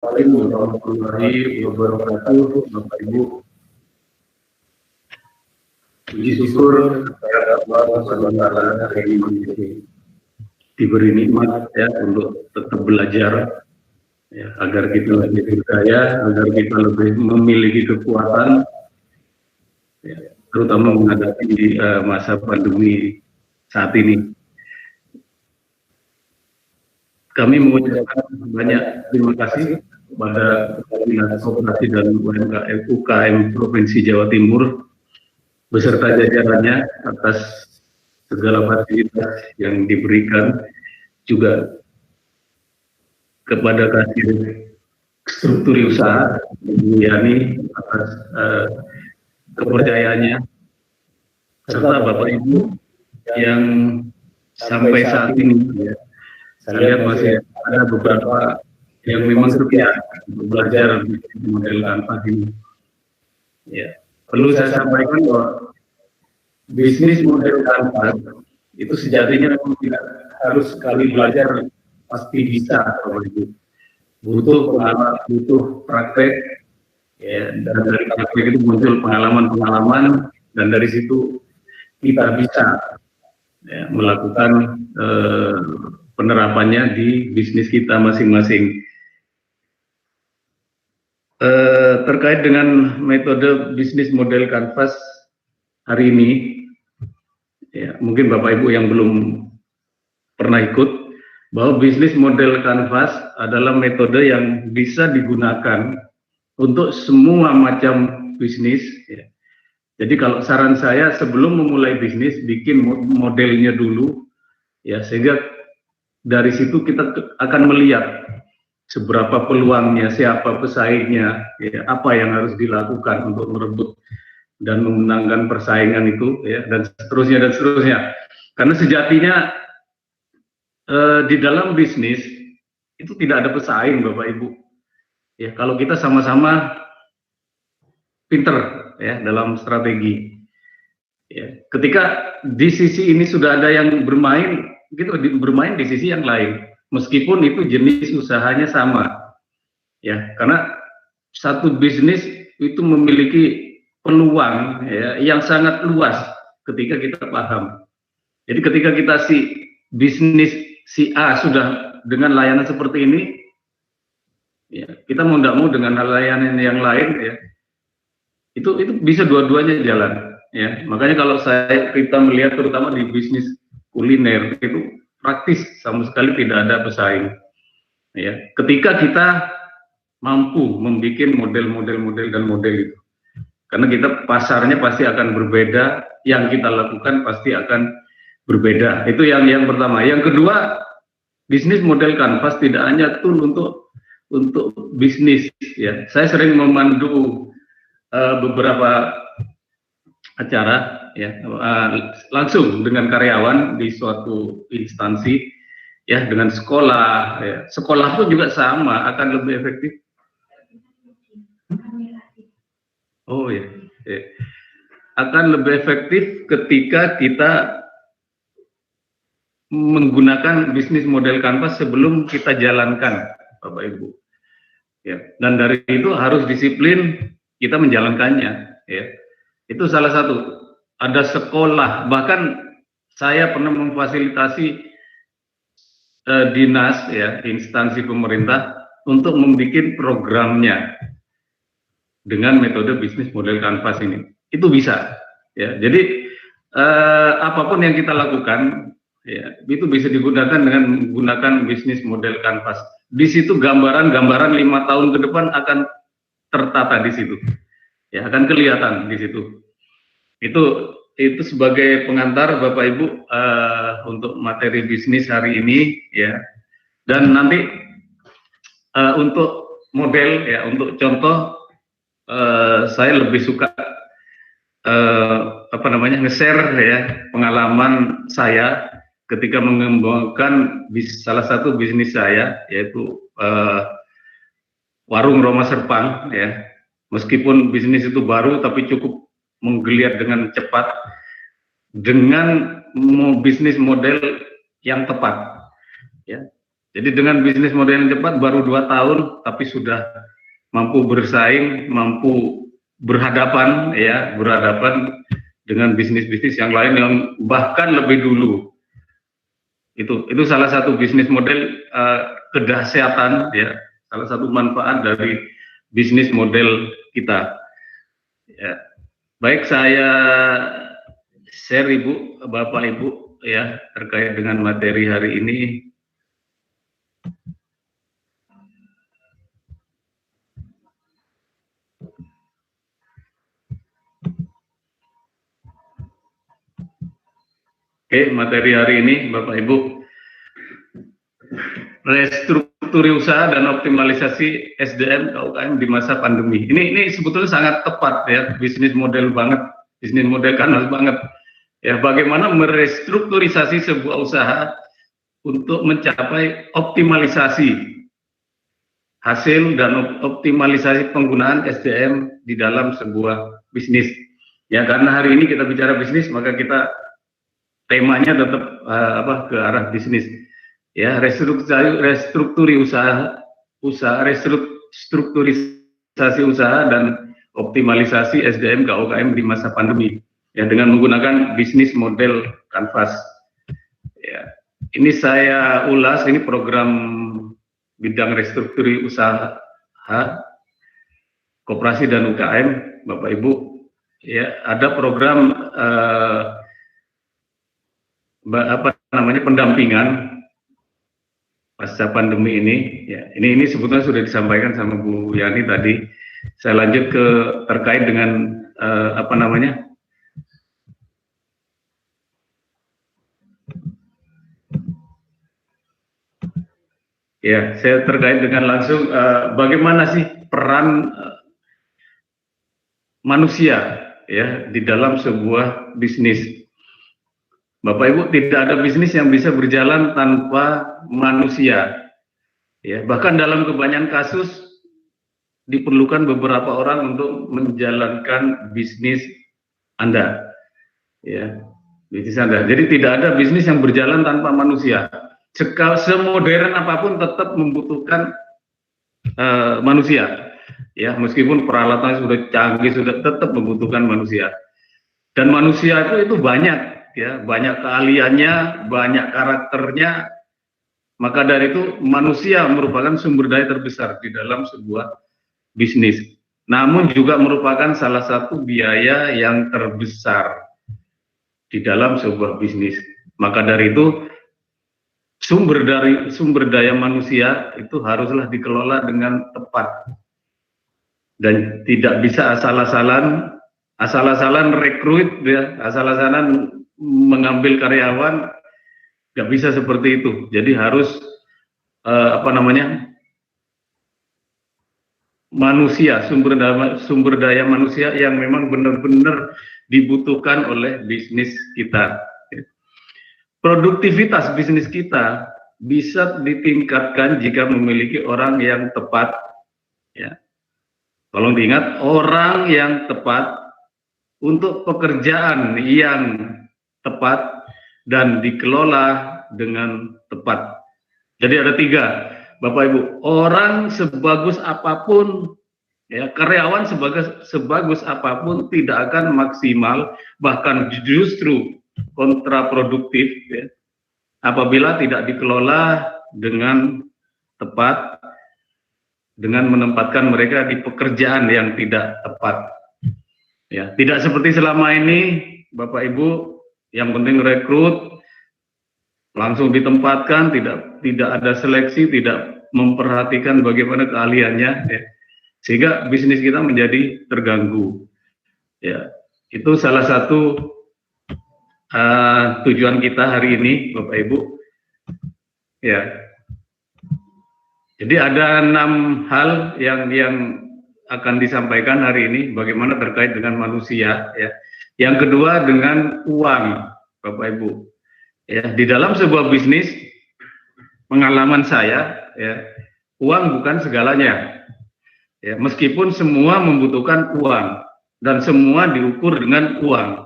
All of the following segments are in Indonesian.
Assalamualaikum warahmatullahi wabarakatuh, Bapak Ibu. Puji syukur kepada Allah Subhanahu wa Ta'ala hari ini diberi nikmat ya untuk tetap belajar ya, agar kita lebih berdaya, agar kita lebih memiliki kekuatan ya, terutama menghadapi masa pandemi saat ini. Kami mengucapkan banyak terima kasih kepada Dinas Koperasi dan UKM Provinsi Jawa Timur beserta jajarannya atas segala fasilitas yang diberikan, juga kepada Kasir Struktur Usaha Ibu Yani atas kepercayaannya, serta Bapak Ibu yang sampai saat ini ya, saya lihat masih ada beberapa yang memang setia belajar model Canvas ini. Ya, perlu saya sampaikan bahwa bisnis model Canvas itu sejatinya memang tidak harus sekali belajar pasti bisa, Bapak Ibu. Butuh pengalaman, butuh praktek, ya, dan dari praktek itu muncul pengalaman-pengalaman, dan dari situ kita bisa ya, melakukan penerapannya di bisnis kita masing-masing. Terkait dengan metode bisnis model Canvas hari ini, ya, mungkin Bapak Ibu yang belum pernah ikut, bahwa bisnis model Canvas adalah metode yang bisa digunakan untuk semua macam bisnis. Ya. Jadi kalau saran saya sebelum memulai bisnis, bikin modelnya dulu, ya, sehingga dari situ kita akan melihat seberapa peluangnya, siapa pesaingnya, ya, apa yang harus dilakukan untuk merebut dan memenangkan persaingan itu, ya, dan seterusnya dan seterusnya. Karena sejatinya di dalam bisnis itu tidak ada pesaing, Bapak Ibu. Ya, kalau kita sama-sama pinter ya dalam strategi. Ya, ketika di sisi ini sudah ada yang bermain, kita bermain di sisi yang lain, meskipun itu jenis usahanya sama. Ya, karena satu bisnis itu memiliki peluang ya, yang sangat luas ketika kita paham. Jadi ketika kita bisnis si A sudah dengan layanan seperti ini, ya, kita mau tidak mau dengan layanan yang lain, ya, itu bisa dua-duanya jalan. Ya, makanya kalau kita melihat terutama di bisnis kuliner itu praktis sama sekali tidak ada pesaing. Ya, ketika kita mampu membuat model dan model itu, karena kita pasarnya pasti akan berbeda, yang kita lakukan pasti akan berbeda. Itu yang pertama. Yang kedua, bisnis model Canvas tidak hanya tool untuk bisnis. Ya, saya sering memandu beberapa acara ya langsung dengan karyawan di suatu instansi ya, dengan sekolah ya. Sekolah pun juga sama, akan lebih efektif. Oh ya, ya. Akan lebih efektif ketika kita menggunakan bisnis model Canvas sebelum kita jalankan, Bapak Ibu. Ya, dan dari itu harus disiplin kita menjalankannya ya. Itu salah satu. Ada sekolah, bahkan saya pernah memfasilitasi dinas ya, instansi pemerintah untuk membuat programnya dengan metode bisnis model Canvas ini. Itu bisa ya. Jadi apapun yang kita lakukan ya, itu bisa digunakan dengan menggunakan bisnis model Canvas. Di situ gambaran-gambaran 5 tahun ke depan akan tertata di situ. Ya, akan kelihatan di situ. Itu sebagai pengantar Bapak Ibu untuk materi bisnis hari ini ya. Dan nanti untuk model ya, untuk contoh saya lebih suka nge-share ya pengalaman saya ketika mengembangkan salah satu bisnis saya, yaitu warung Roma Serpang ya. Meskipun bisnis itu baru tapi cukup menggeliat dengan cepat dengan bisnis model yang tepat ya. Jadi dengan bisnis model yang cepat baru 2 tahun, tapi sudah mampu bersaing, mampu berhadapan dengan bisnis-bisnis yang lain yang bahkan lebih dulu. Itu salah satu bisnis model kedahsyatan, ya, salah satu manfaat dari bisnis model kita. Ya. Baik, saya share Ibu, Bapak Ibu, ya, terkait dengan materi hari ini. Oke, materi hari ini Bapak Ibu, restrukturasi usaha dan optimalisasi SDM UMKM di masa pandemi. Ini sebetulnya sangat tepat, ya, bisnis model banget, bisnis model kanvas banget. Ya, bagaimana merestrukturisasi sebuah usaha untuk mencapai optimalisasi hasil dan optimalisasi penggunaan SDM di dalam sebuah bisnis. Ya, karena hari ini kita bicara bisnis, maka kita temanya tetap ke arah bisnis. Ya, restrukturisasi usaha dan optimalisasi SDM UMKM di masa pandemi, ya, dengan menggunakan bisnis model kanvas. Ya, ini saya ulas, ini program bidang restrukturasi usaha koperasi dan UKM, Bapak Ibu. Ya, ada program pendampingan pasca pandemi ini. Ya, ini sebetulnya sudah disampaikan sama Bu Yani tadi. Saya lanjut ke terkait dengan ya, saya terkait dengan langsung bagaimana sih peran manusia, ya, di dalam sebuah bisnis. Bapak Ibu, tidak ada bisnis yang bisa berjalan tanpa manusia. Ya, bahkan dalam kebanyakan kasus diperlukan beberapa orang untuk menjalankan bisnis Anda. Ya, bisnis Anda. Jadi tidak ada bisnis yang berjalan tanpa manusia. Semodern apapun tetap membutuhkan manusia. Ya, meskipun peralatan sudah canggih, sudah tetap membutuhkan manusia. Dan manusia itu banyak. Ya, banyak keahliannya, banyak karakternya. Maka dari itu manusia merupakan sumber daya terbesar di dalam sebuah bisnis. Namun juga merupakan salah satu biaya yang terbesar di dalam sebuah bisnis. Maka dari itu sumber daya manusia itu haruslah dikelola dengan tepat. Dan tidak bisa asal-asalan rekrut, ya, asal-asalan mengambil karyawan, nggak bisa seperti itu. Jadi harus manusia, sumber daya manusia yang memang benar-benar dibutuhkan oleh bisnis kita. Produktivitas bisnis kita bisa ditingkatkan jika memiliki orang yang tepat. Ya, tolong diingat, orang yang tepat untuk pekerjaan yang tepat dan dikelola dengan tepat. Jadi ada 3, Bapak Ibu. Orang sebagus apapun, ya, karyawan sebagus apapun tidak akan maksimal, bahkan justru kontraproduktif, ya, apabila tidak dikelola dengan tepat, dengan menempatkan mereka di pekerjaan yang tidak tepat. Ya, tidak seperti selama ini, Bapak Ibu, yang penting rekrut, langsung ditempatkan, tidak ada seleksi, tidak memperhatikan bagaimana keahliannya, ya, sehingga bisnis kita menjadi terganggu. Ya, itu salah satu tujuan kita hari ini, Bapak Ibu. Ya, jadi ada 6 hal yang akan disampaikan hari ini, bagaimana terkait dengan manusia, ya. Yang kedua dengan uang, Bapak Ibu. Ya, di dalam sebuah bisnis, pengalaman saya, ya, uang bukan segalanya. Ya, meskipun semua membutuhkan uang dan semua diukur dengan uang,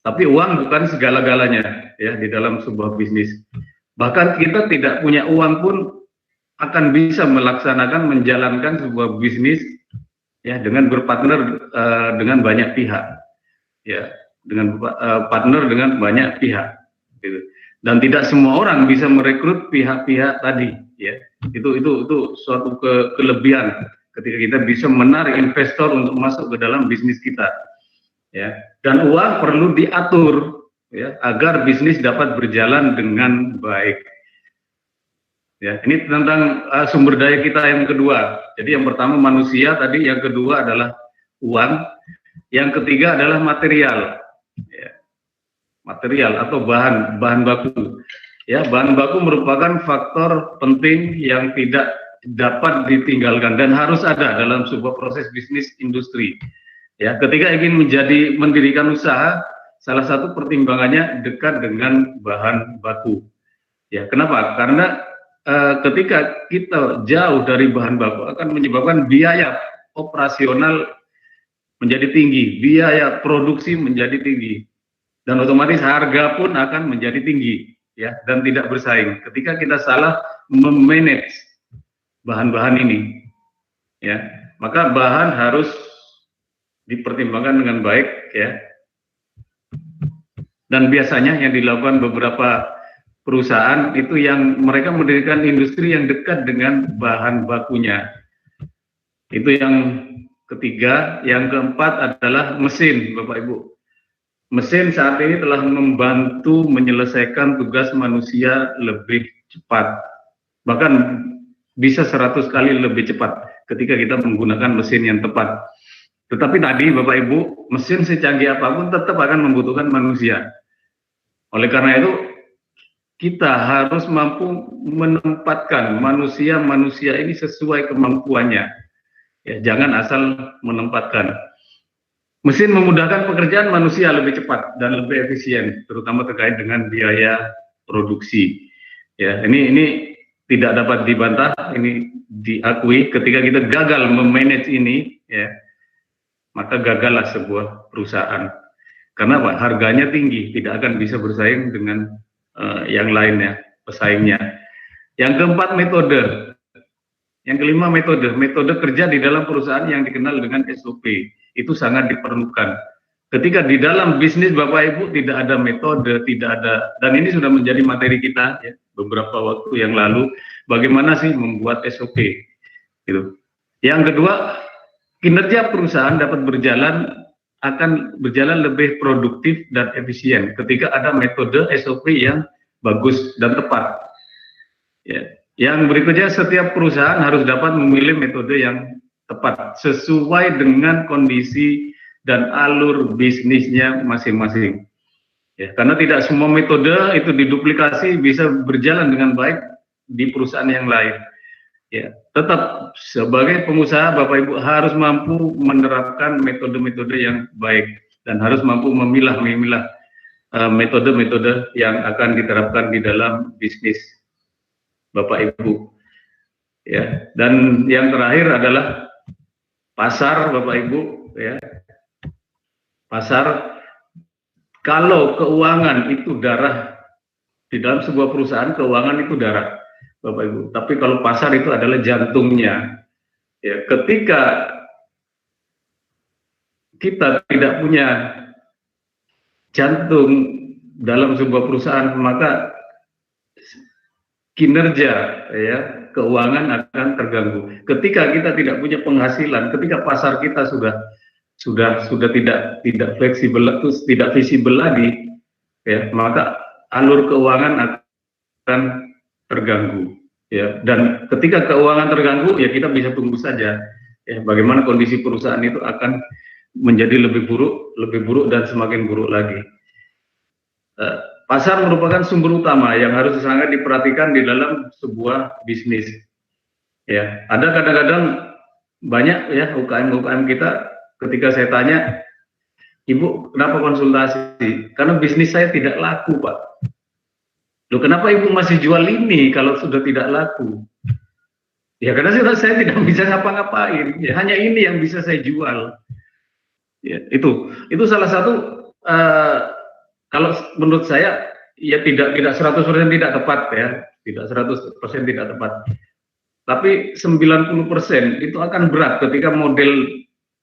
tapi uang bukan segala-galanya, ya, di dalam sebuah bisnis. Bahkan kita tidak punya uang pun akan bisa melaksanakan, menjalankan sebuah bisnis ya dengan berpartner dengan banyak pihak, ya dengan partner dengan banyak pihak, gitu. Dan tidak semua orang bisa merekrut pihak-pihak tadi, ya. Itu suatu kelebihan ketika kita bisa menarik investor untuk masuk ke dalam bisnis kita, ya. Dan uang perlu diatur, ya, agar bisnis dapat berjalan dengan baik. Ya, ini tentang sumber daya kita yang kedua. Jadi yang pertama manusia tadi, yang kedua adalah uang, yang ketiga adalah material, ya, material atau bahan baku. Ya, bahan baku merupakan faktor penting yang tidak dapat ditinggalkan dan harus ada dalam sebuah proses bisnis industri. Ya, ketika ingin mendirikan usaha, salah satu pertimbangannya dekat dengan bahan baku. Ya, kenapa? Karena ketika kita jauh dari bahan baku akan menyebabkan biaya operasional menjadi tinggi, biaya produksi menjadi tinggi, dan otomatis harga pun akan menjadi tinggi, ya, dan tidak bersaing. Ketika kita salah memanage bahan-bahan ini, ya, maka bahan harus dipertimbangkan dengan baik, ya. Dan biasanya yang dilakukan beberapa perusahaan itu yang mereka mendirikan industri yang dekat dengan bahan bakunya. Itu yang ketiga. Yang keempat adalah mesin, Bapak Ibu. Mesin saat ini telah membantu menyelesaikan tugas manusia lebih cepat. Bahkan bisa 100 kali lebih cepat ketika kita menggunakan mesin yang tepat. Tetapi tadi Bapak Ibu, mesin secanggih apapun tetap akan membutuhkan manusia. Oleh karena itu, kita harus mampu menempatkan manusia ini sesuai kemampuannya. Ya, jangan asal menempatkan. Mesin memudahkan pekerjaan manusia lebih cepat dan lebih efisien, terutama terkait dengan biaya produksi. Ya, ini tidak dapat dibantah, ini diakui. Ketika kita gagal memanage ini, ya, maka gagallah sebuah perusahaan. Karena apa? Harganya tinggi, tidak akan bisa bersaing dengan yang lainnya, pesaingnya. Yang keempat, metode. Yang kelima, metode kerja di dalam perusahaan yang dikenal dengan SOP itu sangat diperlukan. Ketika di dalam bisnis Bapak Ibu tidak ada metode, tidak ada, dan ini sudah menjadi materi kita ya, beberapa waktu yang lalu, bagaimana sih membuat SOP gitu. Yang kedua, kinerja perusahaan dapat akan berjalan lebih produktif dan efisien ketika ada metode SOP yang bagus dan tepat. Ya. Yang berikutnya, setiap perusahaan harus dapat memilih metode yang tepat sesuai dengan kondisi dan alur bisnisnya masing-masing. Ya, karena tidak semua metode itu diduplikasi bisa berjalan dengan baik di perusahaan yang lain. Ya, tetap sebagai pengusaha Bapak Ibu harus mampu menerapkan metode-metode yang baik dan harus mampu memilah metode-metode yang akan diterapkan di dalam bisnis Bapak Ibu. Ya, dan yang terakhir adalah pasar Bapak Ibu, ya. Pasar, kalau keuangan itu darah di dalam sebuah perusahaan, keuangan itu darah Bapak Ibu. Tapi kalau pasar itu adalah jantungnya. Ya, ketika kita tidak punya jantung dalam sebuah perusahaan, maka kinerja ya keuangan akan terganggu. Ketika kita tidak punya penghasilan, ketika pasar kita sudah tidak fleksibel, tidak visible lagi, ya, maka alur keuangan akan terganggu. Ya, dan ketika keuangan terganggu, ya kita bisa tunggu saja ya bagaimana kondisi perusahaan itu akan menjadi lebih buruk dan semakin buruk lagi. Pasar merupakan sumber utama yang harus sangat diperhatikan di dalam sebuah bisnis. Ya, ada kadang-kadang banyak ya UKM kita, ketika saya tanya, Ibu kenapa konsultasi? Karena bisnis saya tidak laku, Pak. Loh, kenapa Ibu masih jual ini kalau sudah tidak laku? Ya karena saya tidak bisa ngapa-ngapain. Ya, hanya ini yang bisa saya jual. Ya, itu salah satu kalau menurut saya ya tidak 100% tidak tepat ya, tidak 100% tidak tepat. Tapi 90% itu akan berat ketika model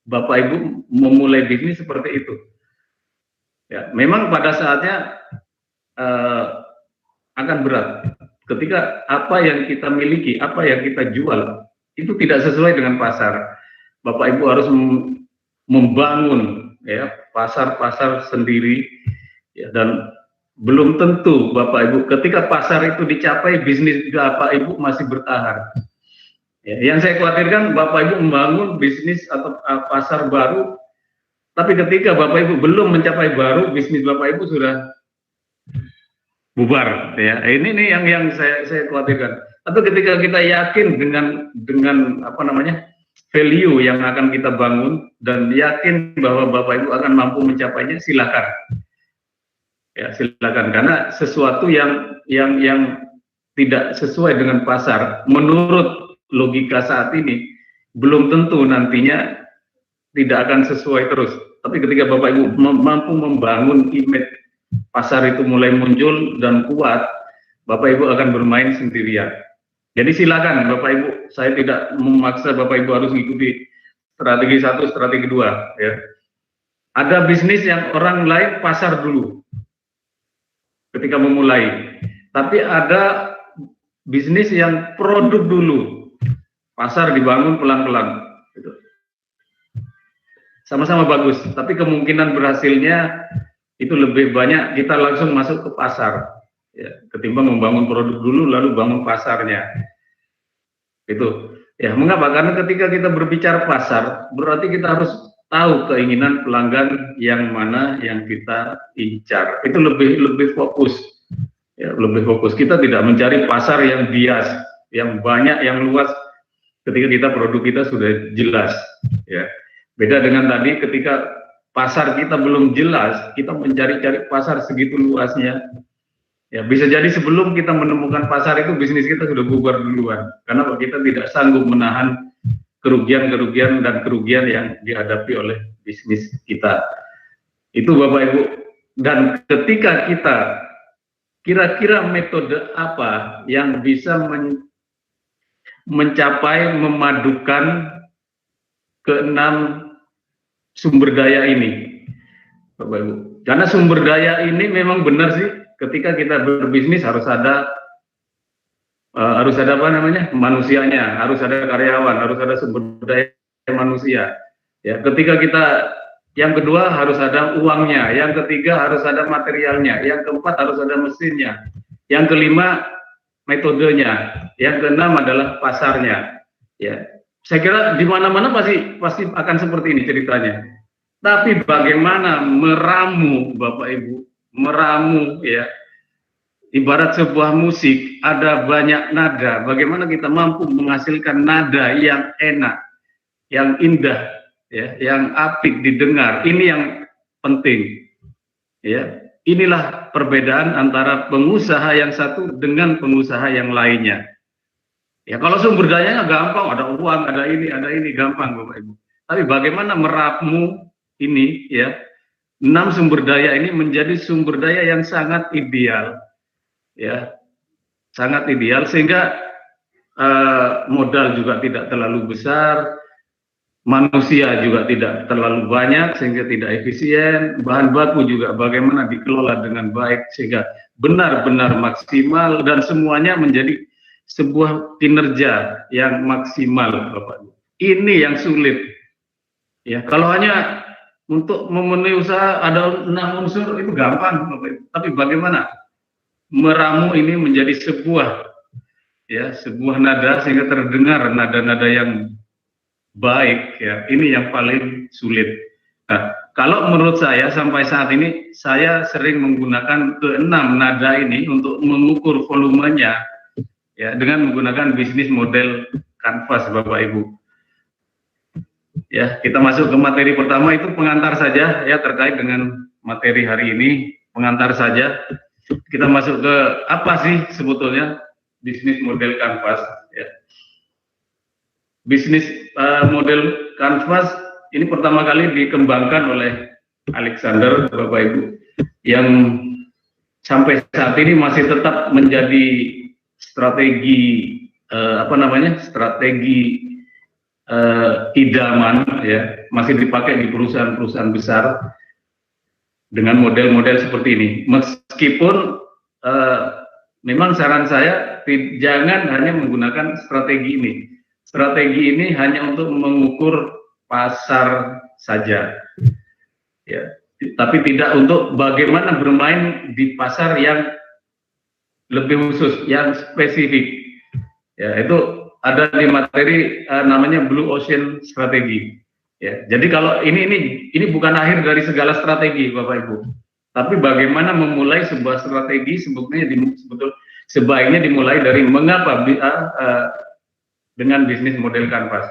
Bapak Ibu memulai bisnis seperti itu. Ya, memang pada saatnya akan berat ketika apa yang kita miliki, apa yang kita jual itu tidak sesuai dengan pasar. Bapak Ibu harus membangun ya pasar-pasar sendiri ya, dan belum tentu Bapak Ibu ketika pasar itu dicapai bisnis Bapak Ibu masih bertahan. Ya, yang saya khawatirkan Bapak Ibu membangun bisnis atau pasar baru, tapi ketika Bapak Ibu belum mencapai baru, bisnis Bapak Ibu sudah bubar. Ya, ini nih yang saya khawatirkan. Atau ketika kita yakin dengan apa namanya value yang akan kita bangun dan yakin bahwa Bapak Ibu akan mampu mencapainya, silakan. Ya, silakan, karena sesuatu yang tidak sesuai dengan pasar menurut logika saat ini belum tentu nantinya tidak akan sesuai terus. Tapi ketika Bapak Ibu mampu membangun image pasar itu mulai muncul dan kuat, Bapak Ibu akan bermain sendirian. Jadi silakan Bapak Ibu, saya tidak memaksa Bapak Ibu harus mengikuti strategi 1, strategi 2 ya. Ada bisnis yang orang lain pasar dulu ketika memulai, tapi ada bisnis yang produk dulu, pasar dibangun pelan-pelan gitu. Sama-sama bagus, tapi kemungkinan berhasilnya itu lebih banyak kita langsung masuk ke pasar ya, ketimbang membangun produk dulu lalu bangun pasarnya. Itu ya, mengapa? Karena ketika kita berbicara pasar berarti kita harus tahu keinginan pelanggan yang mana yang kita incar. Itu lebih fokus ya, lebih fokus. Kita tidak mencari pasar yang bias, yang banyak, yang luas ketika kita produk kita sudah jelas ya. Beda dengan tadi ketika pasar kita belum jelas, kita mencari-cari pasar segitu luasnya. Ya, bisa jadi sebelum kita menemukan pasar itu bisnis kita sudah bubar duluan. Karena kita tidak sanggup menahan kerugian-kerugian dan kerugian yang dihadapi oleh bisnis kita. Itu Bapak Ibu. Dan ketika kita kira-kira metode apa yang bisa mencapai memadukan keenam sumber daya ini, Bapak Ibu. Karena sumber daya ini memang benar sih, ketika kita berbisnis harus ada apa namanya, manusianya, harus ada karyawan, harus ada sumber daya manusia. Ya, ketika kita yang kedua harus ada uangnya, yang ketiga harus ada materialnya, yang keempat harus ada mesinnya, yang kelima metodenya, yang keenam adalah pasarnya. Ya, saya kira di mana-mana pasti akan seperti ini ceritanya. Tapi bagaimana meramu Bapak Ibu, meramu ya. Ibarat sebuah musik, ada banyak nada. Bagaimana kita mampu menghasilkan nada yang enak, yang indah, ya, yang apik didengar. Ini yang penting. Ya, inilah perbedaan antara pengusaha yang satu dengan pengusaha yang lainnya. Ya, kalau sumber dayanya gampang, ada uang, ada ini, gampang Bapak Ibu. Tapi bagaimana meramu ini, ya, 6 sumber daya ini menjadi sumber daya yang sangat ideal, ya, sangat ideal, sehingga modal juga tidak terlalu besar, manusia juga tidak terlalu banyak sehingga tidak efisien, bahan baku juga bagaimana dikelola dengan baik sehingga benar-benar maksimal dan semuanya menjadi sebuah kinerja yang maksimal, Bapak. Ini yang sulit. Ya, kalau hanya untuk memenuhi usaha ada 6 unsur itu gampang, Bapak. Tapi bagaimana meramu ini menjadi sebuah nada sehingga terdengar nada-nada yang baik, ya. Ini yang paling sulit. Nah, kalau menurut saya sampai saat ini saya sering menggunakan ke-6 nada ini untuk mengukur volumenya, ya, dengan menggunakan bisnis model kanvas, Bapak Ibu. Ya, kita masuk ke materi pertama, itu pengantar saja ya terkait dengan materi hari ini, pengantar saja. Kita masuk ke apa sih sebetulnya bisnis model kanvas, ya. Bisnis model kanvas ini pertama kali dikembangkan oleh Alexander, Bapak Ibu, yang sampai saat ini masih tetap menjadi strategi strategi idaman, ya, masih dipakai di perusahaan-perusahaan besar dengan model-model seperti ini. Meskipun memang saran saya jangan hanya menggunakan strategi ini. Strategi ini hanya untuk mengukur pasar saja, ya, tapi tidak untuk bagaimana bermain di pasar yang lebih khusus, yang spesifik. Ya, itu ada di materi namanya Blue Ocean Strategi. Ya, jadi kalau ini bukan akhir dari segala strategi, Bapak Ibu. Tapi bagaimana memulai sebuah strategi sebaiknya dimulai dari mengapa dengan bisnis model kanvas.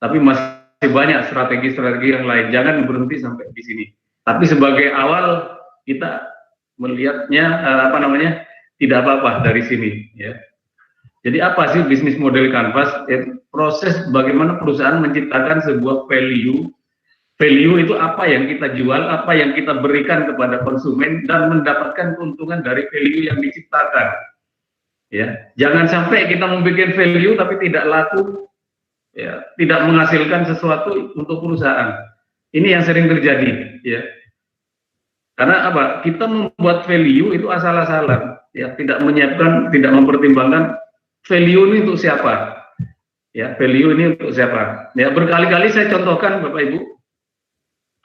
Tapi masih banyak strategi-strategi yang lain. Jangan berhenti sampai di sini. Tapi sebagai awal kita melihatnya tidak apa-apa dari sini, ya. Jadi apa sih bisnis model kanvas? Proses bagaimana perusahaan menciptakan sebuah value. Value itu apa yang kita jual, apa yang kita berikan kepada konsumen, dan mendapatkan keuntungan dari value yang diciptakan. Ya, jangan sampai kita membuat value tapi tidak laku, ya, tidak menghasilkan sesuatu untuk perusahaan. Ini yang sering terjadi, ya. Karena apa? Kita membuat value itu asal-asalan, ya, tidak menyiapkan, tidak mempertimbangkan value ini untuk siapa, ya, value ini untuk siapa. Ya, berkali-kali saya contohkan, Bapak Ibu,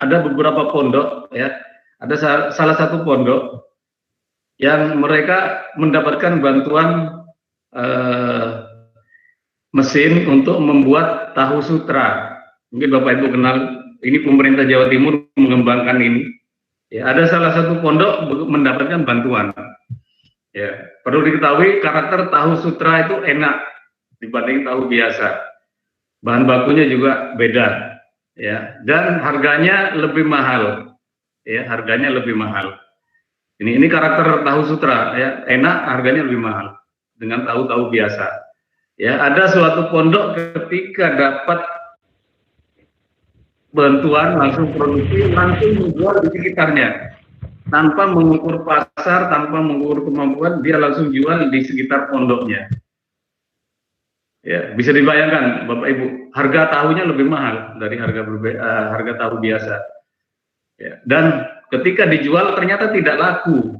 ada beberapa pondok, ya, ada salah satu pondok yang mereka mendapatkan bantuan mesin untuk membuat tahu sutra. Mungkin Bapak Ibu kenal, ini pemerintah Jawa Timur mengembangkan ini. Ya, ada salah satu pondok mendapatkan bantuan. Ya, perlu diketahui karakter tahu sutra itu enak dibanding tahu biasa. Bahan bakunya juga beda, ya, dan harganya lebih mahal. Ya, harganya lebih mahal. Ini karakter tahu sutra, ya, enak, harganya lebih mahal dengan tahu-tahu biasa. Ya, ada suatu pondok ketika dapat bantuan langsung produksi, langsung menjual di sekitarnya. Tanpa mengukur pasar, tanpa mengukur kemampuan, dia langsung jual di sekitar pondoknya. Ya, bisa dibayangkan, Bapak Ibu, harga tahunya lebih mahal dari harga tahu biasa. Ya, dan ketika dijual ternyata tidak laku.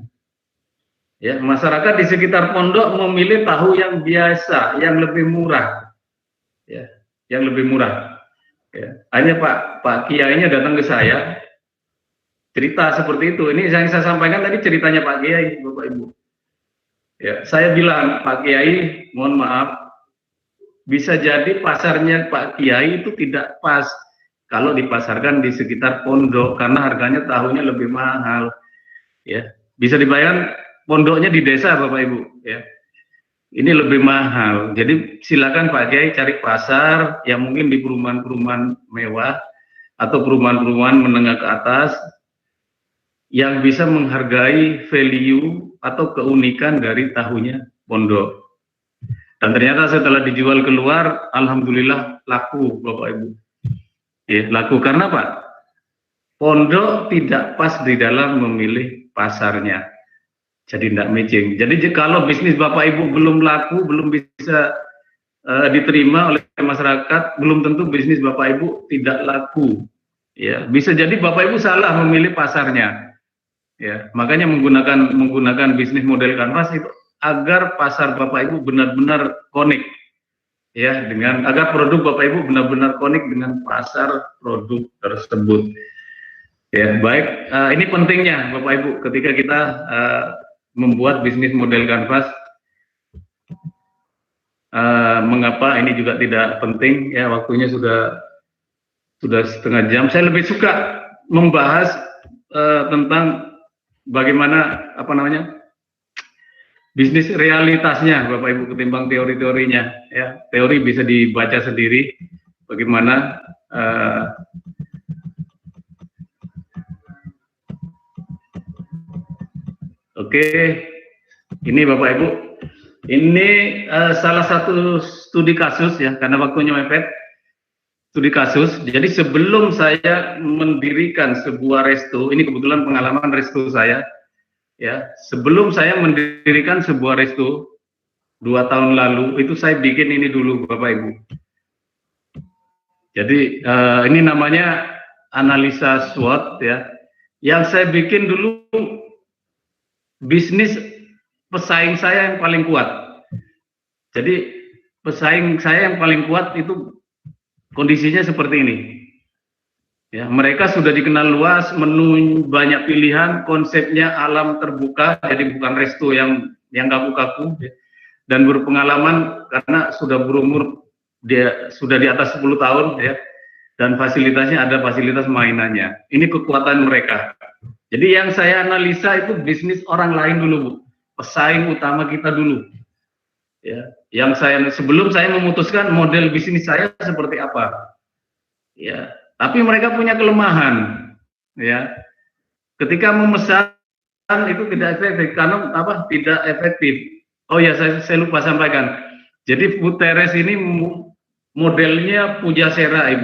Ya, masyarakat di sekitar pondok memilih tahu yang biasa, yang lebih murah. Ya, yang lebih murah. Ya, hanya Pak Kiainya datang ke saya. Cerita seperti itu. Ini yang saya sampaikan tadi ceritanya Pak Kiai, Bapak Ibu. Ya, saya bilang, Pak Kiai, mohon maaf, bisa jadi pasarnya Pak Kiai itu tidak pas kalau dipasarkan di sekitar pondok karena harganya tahunya lebih mahal. Ya, bisa dibayangkan pondoknya di desa, Bapak Ibu. Ya, ini lebih mahal. Jadi silakan Pak Kiai cari pasar yang mungkin di perumahan-perumahan mewah atau perumahan-perumahan menengah ke atas, yang bisa menghargai value atau keunikan dari tahunya pondok. Dan ternyata setelah dijual keluar, alhamdulillah laku, Bapak Ibu. Ya, laku karena apa? Pondok tidak pas di dalam memilih pasarnya. Jadi tidak matching. Jadi kalau bisnis Bapak Ibu belum laku, belum bisa diterima oleh masyarakat, belum tentu bisnis Bapak Ibu tidak laku. Ya, bisa jadi Bapak Ibu salah memilih pasarnya. Ya, makanya menggunakan bisnis model kanvas itu agar pasar Bapak Ibu benar-benar connect, ya, dengan agar produk Bapak Ibu benar-benar connect dengan pasar produk tersebut. Ya, baik, ini pentingnya Bapak Ibu ketika kita membuat bisnis model kanvas. Mengapa ini juga tidak penting? Ya, waktunya sudah setengah jam. Saya lebih suka membahas tentang bagaimana bisnis realitasnya, Bapak Ibu, ketimbang teori-teorinya. Ya, teori bisa dibaca sendiri bagaimana oke, ini Bapak Ibu, ini salah satu studi kasus, ya, karena waktunya mepet. Studi kasus. Jadi sebelum saya mendirikan sebuah resto, ini kebetulan pengalaman resto saya. Ya, sebelum saya mendirikan sebuah resto 2 tahun lalu, itu saya bikin ini dulu, Bapak Ibu. Jadi ini namanya analisa SWOT ya. Yang saya bikin dulu bisnis pesaing saya yang paling kuat. Jadi pesaing saya yang paling kuat itu kondisinya seperti ini. Ya, mereka sudah dikenal luas, menu banyak pilihan, konsepnya alam terbuka, jadi bukan resto yang kaku-kaku, ya, dan berpengalaman karena sudah berumur, dia sudah di atas 10 tahun ya, dan fasilitasnya ada fasilitas mainannya. Ini kekuatan mereka. Jadi yang saya analisa itu bisnis orang lain dulu, Bu. Pesaing utama kita dulu. Ya, yang sebelum saya memutuskan model bisnis saya seperti apa. Ya, tapi mereka punya kelemahan. Ya, ketika memesan itu tidak efektif karena apa? Tidak efektif. Oh ya, saya lupa sampaikan. Jadi food terrace ini modelnya Pujasera, Ibu.